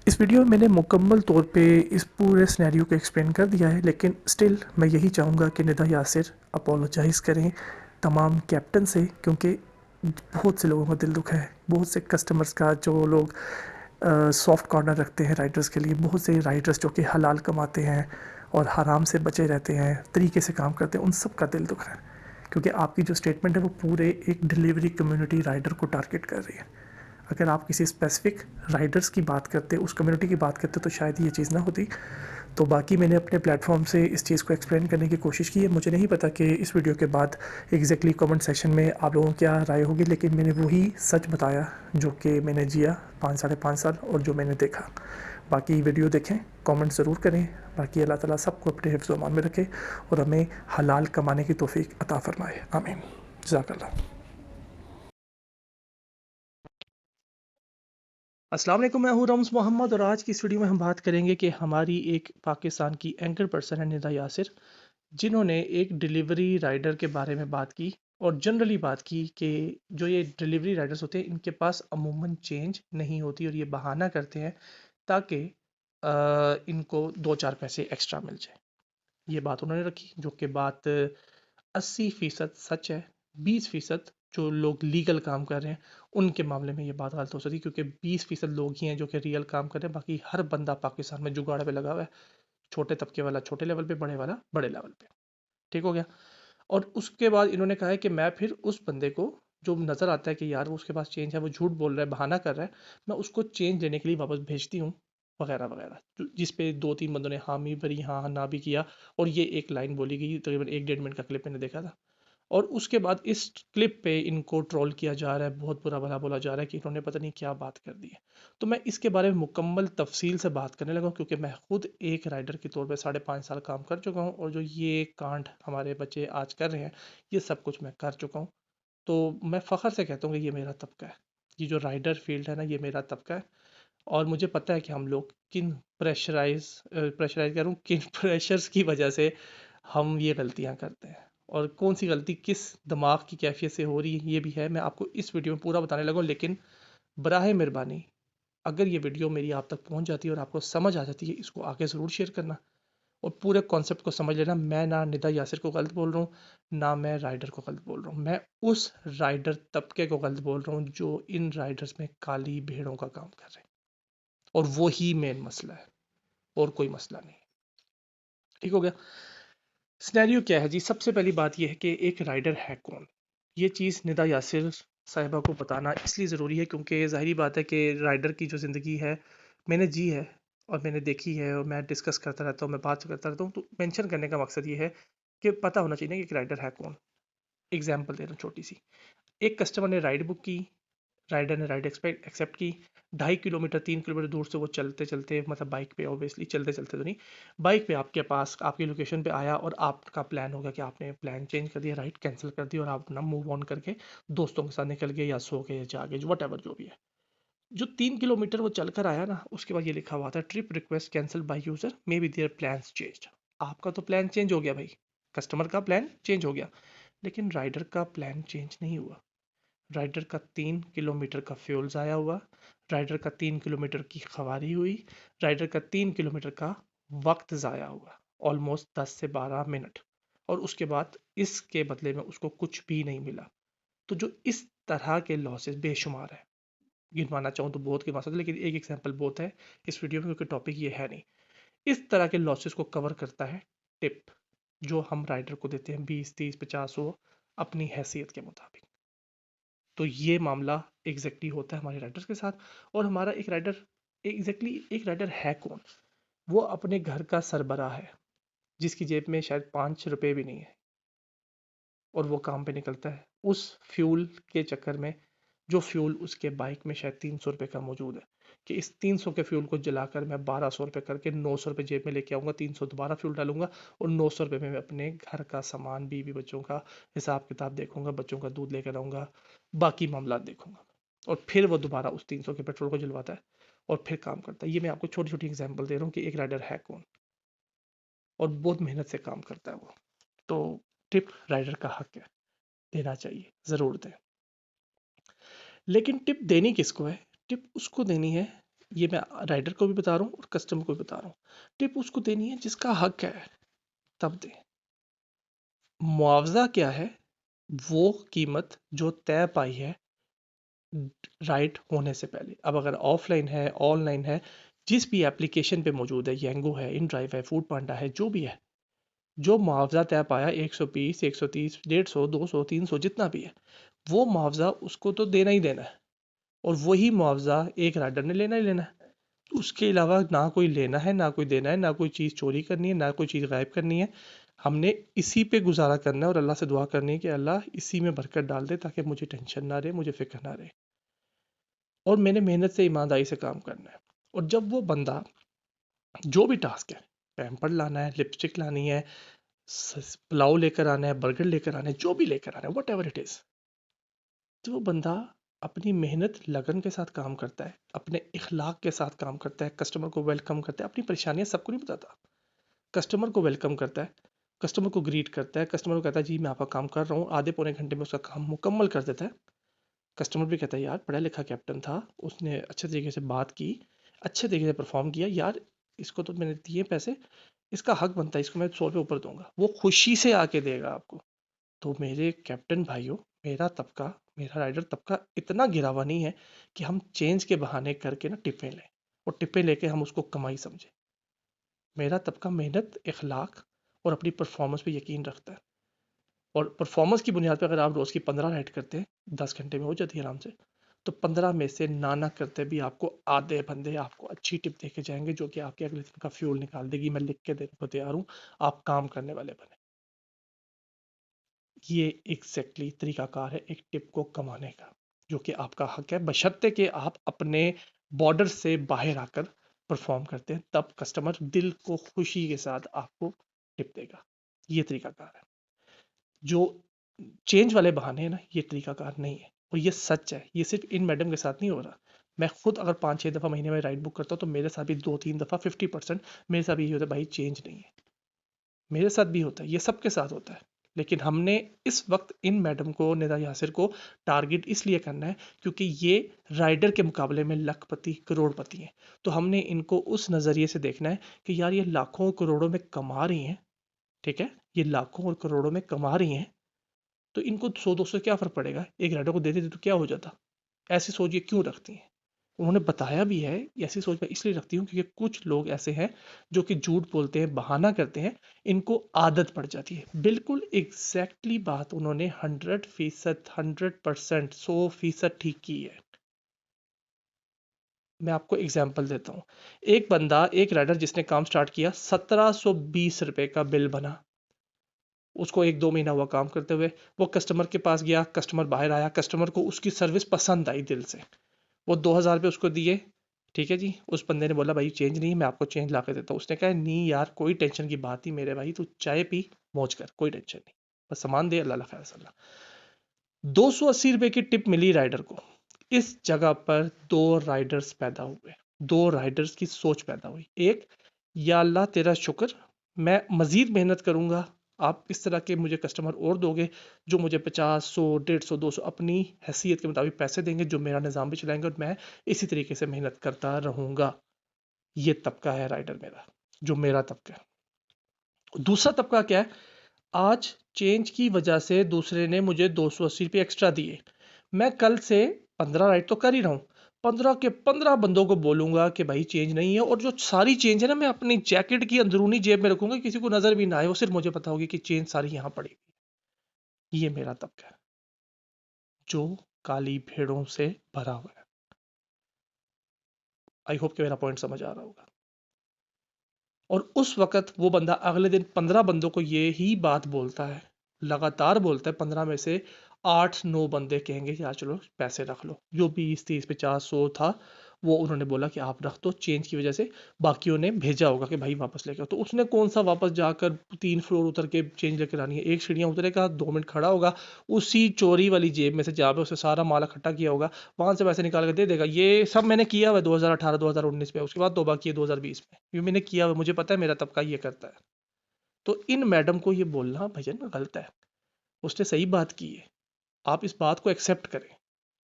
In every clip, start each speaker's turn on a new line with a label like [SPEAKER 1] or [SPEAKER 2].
[SPEAKER 1] इस वीडियो में मैंने मुकम्मल तौर पे इस पूरे सिनेरियो को एक्सप्लेन कर दिया है, लेकिन स्टिल मैं यही चाहूँगा कि निदा यासिर अपोलोजाइज़ करें तमाम कैप्टन से, क्योंकि बहुत से लोगों का दिल दुखा है। बहुत से कस्टमर्स का, जो लोग सॉफ्ट कॉर्नर रखते हैं राइडर्स के लिए, बहुत से राइडर्स जो कि हलाल कमाते हैं और हराम से बचे रहते हैं, तरीके से काम करते हैं, उन सब का दिल दुख है। क्योंकि आपकी जो स्टेटमेंट है वो पूरे एक डिलीवरी कम्युनिटी राइडर को टारगेट कर रही है। अगर आप किसी स्पेसिफिक राइडर्स की बात करते, उस कम्युनिटी की बात करते, तो शायद ये चीज़ ना होती। तो बाकी मैंने अपने प्लेटफॉर्म से इस चीज़ को एक्सप्लेन करने की कोशिश की है। मुझे नहीं पता कि इस वीडियो के बाद एग्जैक्टली कमेंट सेक्शन में आप लोगों की क्या राय होगी, लेकिन मैंने वही सच बताया जो कि मैंने जिया 5 साढ़े 5 साल और जो मैंने देखा। बाकी वीडियो देखें, कमेंट ज़रूर करें। बाकी अल्लाह ताला सबको अपने हिफ्ज़ व अमान में रखे और हमें हलाल कमाने की तौफीक अता फ़रमाए। आमीन। जज़ाकल्लाह। अस्सलाम वालेकुम, मैं हूँ रम्ज़ मोहम्मद और आज की इस वीडियो में हम बात करेंगे कि हमारी एक पाकिस्तान की एंकर पर्सन है निदा यासिर, जिन्होंने एक डिलीवरी राइडर के बारे में बात की और जनरली बात की कि जो ये डिलीवरी राइडर्स होते हैं इनके पास अमूमन चेंज नहीं होती और ये बहाना करते हैं ताकि इनको 2-4 पैसे एक्स्ट्रा मिल जाए। ये बात उन्होंने रखी, जो कि बात 80% सच है। 20% जो लोग लीगल काम कर रहे हैं उनके मामले में ये बात गलत हो सकती है, क्योंकि 20% लोग ही हैं जो कि रियल काम कर रहे हैं। बाकी हर बंदा पाकिस्तान में जुगाड़ पे लगा हुआ है, छोटे तबके वाला छोटे लेवल पे, बड़े वाला बड़े लेवल पे। ठीक हो गया। और उसके बाद इन्होंने कहा है कि मैं फिर उस बंदे को जो नज़र आता है कि यार वो उसके पास चेंज है, वो झूठ बोल रहा है, बहाना कर रहा है, मैं उसको चेंज देने के लिए वापस भेजती हूँ, वगैरह वगैरह। जिस पे 2-3 बंदों ने हामी भरी, हाँ हाँ ना भी किया और ये एक लाइन बोली गई। तकरीबन 1-1.5 मिनट का क्लिप मैंने देखा था। और उसके बाद इस क्लिप पे इनको ट्रोल किया जा रहा है, बहुत बुरा भला बोला जा रहा है कि इन्होंने पता नहीं क्या बात कर दी है। तो मैं इसके बारे में मुकम्मल तफसील से बात करने लगा हूँ, क्योंकि मैं खुद एक राइडर के तौर पे 5.5 साल काम कर चुका हूँ और जो ये कांड हमारे बच्चे आज कर रहे हैं, ये सब कुछ मैं कर चुका हूँ। तो मैं फ़ख्र से कहता हूँ कि ये मेरा तबका है। ये जो राइडर फील्ड है ना, ये मेरा तबका है। और मुझे पता है कि हम लोग किन प्रेशराइज़ कह रहा हूँ, किन प्रेशर्स की वजह से हम ये गलतियाँ करते हैं और कौन सी गलती किस दिमाग की कैफियत से हो रही है, ये भी है। मैं आपको इस वीडियो में पूरा बताने लगा हूँ, लेकिन बराहे मेहरबानी अगर ये वीडियो मेरी आप तक पहुँच जाती है और आपको समझ आ जाती है, इसको आगे ज़रूर शेयर करना और पूरे कॉन्सेप्ट को समझ लेना। मैं ना निदा यासिर को गलत बोल रहा हूँ, ना मैं राइडर को गलत बोल रहा हूँ। मैं उस राइडर तबके को गलत बोल रहा हूँ जो इन राइडर्स में काली भेड़ों का काम कर रहे हैं, और वो ही मेन मसला है और कोई मसला नहीं। ठीक हो गया। सिनेरियो क्या है जी? सबसे पहली बात यह है कि एक राइडर है कौन। ये चीज़ निदा यासिर साहिबा को बताना इसलिए ज़रूरी है क्योंकि ज़ाहिरी बात है कि राइडर की जो ज़िंदगी है मैंने जी है और मैंने देखी है और मैं डिस्कस करता रहता हूँ, मैं बात करता रहता हूँ। तो मेंशन करने का मकसद ये है कि पता होना चाहिए कि एक राइडर है कौन। एग्जाम्पल दे रहा हूँ छोटी सी। एक कस्टमर ने राइड बुक की, राइडर ने राइड एक्सेप्ट की। 2.5 किलोमीटर 3 किलोमीटर दूर से वो चलते चलते, मतलब बाइक पे, ऑब्वियसली चलते चलते तो नहीं, बाइक पे आपके पास आपकी लोकेशन पे आया और आपका प्लान हो गया कि आपने प्लान चेंज कर दिया, राइड कैंसिल कर दी और आप अपना मूव ऑन करके दोस्तों के साथ निकल गए या सो गए या जागे, वट एवर जो भी है। जो 3 किलोमीटर वो चल कर आया ना, उसके बाद ये लिखा हुआ था trip request cancel by user, maybe there plans change. आपका तो प्लान चेंज हो गया भाई, कस्टमर का प्लान चेंज हो गया, लेकिन राइडर का प्लान चेंज नहीं हुआ। राइडर का 3 किलोमीटर का फ्यूल ज़ाया हुआ, राइडर का 3 किलोमीटर की खवारी हुई, राइडर का 3 किलोमीटर का वक्त ज़ाया हुआ, ऑलमोस्ट 10 से 12 मिनट। और उसके बाद इसके बदले में उसको कुछ भी नहीं मिला। तो जो इस तरह के लॉसेस बेशुमार है, गिनवाना चाहूँ तो बहुत गिनवा सकते, लेकिन एक एग्जाम्पल बहुत है इस वीडियो में क्योंकि टॉपिक ये है नहीं। इस तरह के लॉसेस को कवर करता है टिप, जो हम राइडर को देते हैं 20, 30, 50, 100 अपनी हैसियत के मुताबिक। तो ये मामला एग्जैक्टली होता है हमारे राइडर्स के साथ। और हमारा एक राइडर, एग्जैक्टली एक राइडर है कौन? वो अपने घर का सरबराह है, जिसकी जेब में शायद 5 रुपए भी नहीं है और वो काम पे निकलता है उस फ्यूल के चक्कर में, जो फ्यूल उसके बाइक में शायद 300 रुपये का मौजूद है, कि इस 300 के फ्यूल को जलाकर मैं 1200 रुपये करके 900 रुपये जेब में लेके आऊँगा, 300 दोबारा फ्यूल डालूंगा और 900 रुपये में मैं अपने घर का सामान, बीवी बच्चों का हिसाब किताब देखूंगा, बच्चों का दूध लेकर आऊँगा, बाकी मामला देखूंगा। और फिर वो दोबारा उस 300 के पेट्रोल को जलवाता है और फिर काम करता है। ये मैं आपको छोटी छोटी एग्जाम्पल दे रहा हूँ कि एक राइडर है कौन और बहुत मेहनत से काम करता है वो। तो टिप राइडर का हक है, देना चाहिए, ज़रूर दें। लेकिन टिप देनी किसको है? टिप उसको देनी है ये मैं राइडर को भी बता रहा हूँ और कस्टमर को भी बता रहा हूँ। टिप उसको देनी है जिसका हक है, तब दे। मुआवजा क्या है? वो कीमत जो तय पाई है राइड होने से पहले। अब अगर ऑफलाइन है, ऑनलाइन है, जिस भी एप्लीकेशन पे मौजूद है, येंगो है, इन ड्राइव है, फूड पांडा है, जो भी है, जो मुआवजा तय पाया 120, 130, 150, 200, 300 जितना भी है, वो मुआवजा उसको तो देना ही देना है। और वही मुआवजा एक राइडर ने लेना ही लेना है। उसके अलावा ना कोई लेना है, ना कोई देना है, ना कोई चीज़ चोरी करनी है, ना कोई चीज़ गायब करनी है। हमने इसी पे गुजारा करना है और अल्लाह से दुआ करनी है कि अल्लाह इसी में बरकत डाल दे, ताकि मुझे टेंशन ना रहे, मुझे फिक्र ना रहे। और मैंने मेहनत से ईमानदारी से काम करना है। और जब वो बंदा जो भी टास्क है, पैम्पर लाना है, लिपस्टिक लानी है, पुलाव लेकर आना है, बर्गर लेकर आना है, जो भी लेकर आना है, वट एवर इट इज़, जो बंदा अपनी मेहनत लगन के साथ काम करता है, अपने इखलाक के साथ काम करता है, कस्टमर को वेलकम करता है, अपनी परेशानियां सबको नहीं बताता, कस्टमर को वेलकम करता है, कस्टमर को ग्रीट करता है, कस्टमर को कहता है जी मैं आपका काम कर रहा हूँ, आधे पौने घंटे में उसका काम मुकम्मल कर देता है। कस्टमर भी कहता है यार पढ़ा लिखा कैप्टन था, उसने अच्छे तरीके से बात की, अच्छे तरीके से परफॉर्म किया, यार इसको तो मैंने दिए पैसे, इसका हक बनता है, इसको मैं 100 रुपये ऊपर दूंगा, वो खुशी से आके देगा आपको। तो मेरे कैप्टन भाइयों, मेरा तबका, मेरा राइडर तबका इतना गिरा हुआ नहीं है कि हम चेंज के बहाने करके ना टिप्पे लें और टिप्पे लेके हम उसको कमाई समझें। मेरा तबका मेहनत, इखलाक और अपनी परफॉर्मेंस पे यकीन रखता है। और परफॉर्मेंस की बुनियाद पर अगर आप रोज़ की 15 राइड करते हैं, 10 घंटे में हो जाती है आराम से, तो 15 में से ना करते भी आपको आधे बंदे आपको अच्छी टिप दे के जाएंगे, जो कि आपके अगले दिन का फ्यूल निकाल देगी। मैं लिख के देने को तैयार हूँ, आप काम करने वाले बने। ये एग्जैक्टली तरीकाकार है एक टिप को कमाने का, जो कि आपका हक है, बशर्ते कि आप अपने बॉर्डर से बाहर आकर परफॉर्म करते हैं, तब कस्टमर दिल को खुशी के साथ आपको टिप देगा। ये तरीकाकार है। जो चेंज वाले बहाने हैं ना, ये तरीकाकार नहीं है। और ये सच है, ये सिर्फ इन मैडम के साथ नहीं हो रहा। मैं खुद अगर 5-6 दफ़ा महीने में राइड बुक करता हूँ, तो मेरे साथ भी 2-3 दफ़ा 50% मेरे साथ भी ये होता है, भाई चेंज नहीं है। मेरे साथ भी होता है, ये सबके साथ होता है। लेकिन हमने इस वक्त इन मैडम को, निदा यासिर को टारगेट इसलिए करना है क्योंकि ये राइडर के मुकाबले में लखपति, करोड़पति हैं। तो हमने इनको उस नज़रिए से देखना है कि यार ये लाखों करोड़ों में कमा रही हैं, ठीक है, ये लाखों और करोड़ों में कमा रही हैं, तो इनको 100-200 क्या फ़र्क पड़ेगा, एक राइडर को दे देते तो क्या हो जाता। ऐसी सोच ये क्यों रखती हैं? उन्होंने बताया भी है, ऐसी सोच मैं इसलिए रखती हूँ क्योंकि कुछ लोग ऐसे हैं जो कि झूठ बोलते हैं, बहाना करते हैं, इनको आदत पड़ जाती है। बिल्कुल एग्जैक्टली बात उन्होंने 100%, 100%, 100% ठीक की है। मैं आपको एग्जाम्पल देता हूँ। एक बंदा, एक राइडर जिसने काम स्टार्ट किया, 1720 रुपये का बिल बना। उसको 1-2 महीना हुआ काम करते हुए, वो कस्टमर के पास गया, कस्टमर बाहर आया, कस्टमर को उसकी सर्विस पसंद आई दिल से, वो 2000 रुपये उसको दिए। ठीक है जी, उस बंदे ने बोला भाई चेंज नहीं, मैं आपको चेंज ला के देता हूँ। उसने कहा नहीं यार, कोई टेंशन की बात नहीं मेरे भाई, तू चाय पी, मौज कर, कोई टेंशन नहीं, बस सामान दे, अल्लाह खैर सल्ला। 280 रुपये की टिप मिली राइडर को। इस जगह पर दो राइडर्स पैदा हुए, दो राइडर्स की सोच पैदा हुई। एक, या अल्लाह तेरा शुक्र, मैं मज़ीद मेहनत करूँगा, आप इस तरह के मुझे कस्टमर और दोगे जो मुझे 50, 100, 150, 200 अपनी हैसियत के मुताबिक पैसे देंगे, जो मेरा निज़ाम भी चलाएंगे, और मैं इसी तरीके से मेहनत करता रहूँगा। ये तबका है राइडर मेरा, जो मेरा तबका है। दूसरा तबका क्या है? आज चेंज की वजह से दूसरे ने मुझे 280 रुपये एक्स्ट्रा दिए, मैं कल से 15 राइड तो कर ही रहा हूँ, 15 के 15 बंदों को बोलूंगा कि भाई चेंज नहीं है, और जो सारी चेंज है ना, मैं अपनी जैकेट की अंदरूनी जेब में रखूंगा, किसी को नजर भी ना आए, वो सिर्फ मुझे पता होगी कि चेंज सारी यहाँ पड़ी। ये मेरा तबका है, जो काली भेड़ों से भरा हुआ है। आई होप कि मेरा पॉइंट समझ आ रहा होगा। और उस वक़्त वो बंदा अगले दिन 15 बंदों को ये ही बात बोलता है, लगातार बोलता है। 15 में से 8-9 बंदे कहेंगे कि यार चलो पैसे रख लो, जो 20, 30, 50, 100 था, वो उन्होंने बोला कि आप रख दो, चेंज की वजह से बाकियों ने भेजा होगा कि भाई वापस लेके आओ। तो उसने कौन सा वापस जाकर 3 फ्लोर उतर के चेंज लेकर आनी है? एक सीढ़ियाँ उतरेगा, 2 मिनट खड़ा होगा, उसी चोरी वाली जेब में से जहाँ पे उसने सारा माल इकट्ठा किया होगा, वहां से पैसे निकाल कर दे देगा। ये सब मैंने किया हुआ है 2018-2019 में, उसके बाद तौबा की है 2020 में, ये मैंने किया हुआ, मुझे पता है मेरा तबका ये करता है। तो इन मैडम को ये बोलना भजन गलत है। उसने सही बात की है, आप इस बात को एक्सेप्ट करें।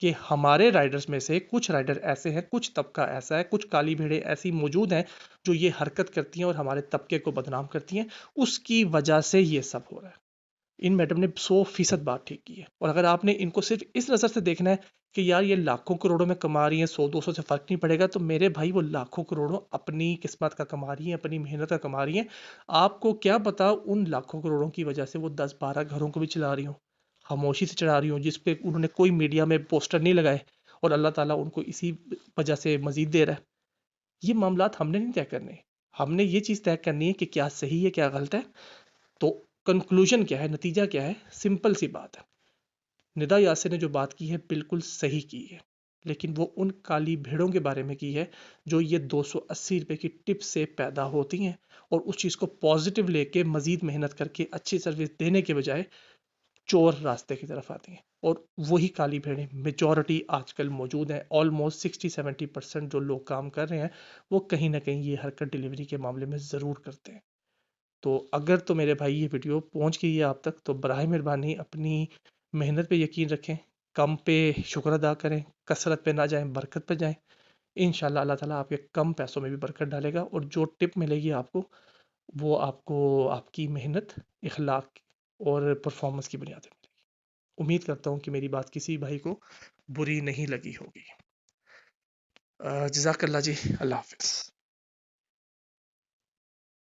[SPEAKER 1] कि हमारे राइडर्स में से कुछ राइडर ऐसे हैं, कुछ तबका ऐसा है, कुछ काली भेड़ें ऐसी मौजूद हैं जो ये हरकत करती हैं और हमारे तबके को बदनाम करती हैं, उसकी वजह से ये सब हो रहा है। इन मैडम ने 100% बात ठीक की है। और अगर आपने इनको सिर्फ इस नज़र से देखना है कि यार ये लाखों करोड़ों में कमा रही हैं, 100-200 से फ़र्क नहीं पड़ेगा, तो मेरे भाई वो लाखों करोड़ों अपनी किस्मत का कमा रही हैं, अपनी मेहनत का कमा रही हैं। आपको क्या पता उन लाखों करोड़ों की वजह से वो 10-12 घरों को भी चला रही हों, खामोशी से चला रही हों, जिस पे उन्होंने कोई मीडिया में पोस्टर नहीं लगाए, और अल्लाह ताला उनको इसी वजह से मज़ीद दे रहा है। ये मामलात हमने नहीं तय करने, हमने ये चीज़ तय करनी है कि क्या सही है, क्या गलत है। तो कंक्लूजन क्या है, नतीजा क्या है? सिंपल सी बात है, निदा यासिर ने जो बात की है बिल्कुल सही की है, लेकिन वो उन काली भेड़ों के बारे में की है जो ये 280 रुपये की टिप से पैदा होती हैं और उस चीज़ को पॉजिटिव लेके मज़ीद मेहनत करके अच्छी सर्विस देने के बजाय चोर रास्ते की तरफ आती हैं। और वही काली भेड़ें मेजॉरिटी आजकल मौजूद हैं, ऑलमोस्ट 60-70% जो लोग काम कर रहे हैं वो कहीं ना कहीं ये हरकत डिलीवरी के मामले में ज़रूर करते हैं। तो अगर तो मेरे भाई ये वीडियो पहुंच गई है आप तक, तो बराए मेहरबानी अपनी मेहनत पे यकीन रखें, कम पे शुक्र अदा करें, कसरत पे ना जाएं, बरकत पे जाएं। इंशाल्लाह अल्लाह ताला आपके कम पैसों में भी बरकत डालेगा और जो टिप मिलेगी आपको वो आपको आपकी मेहनत, इखलाक और परफॉर्मेंस की बुनियाद पे मिलेगी। उम्मीद करता हूँ कि मेरी बात किसी भाई को बुरी नहीं लगी होगी। जज़ाकल्लाह जी, अल्लाह हाफ़िज़।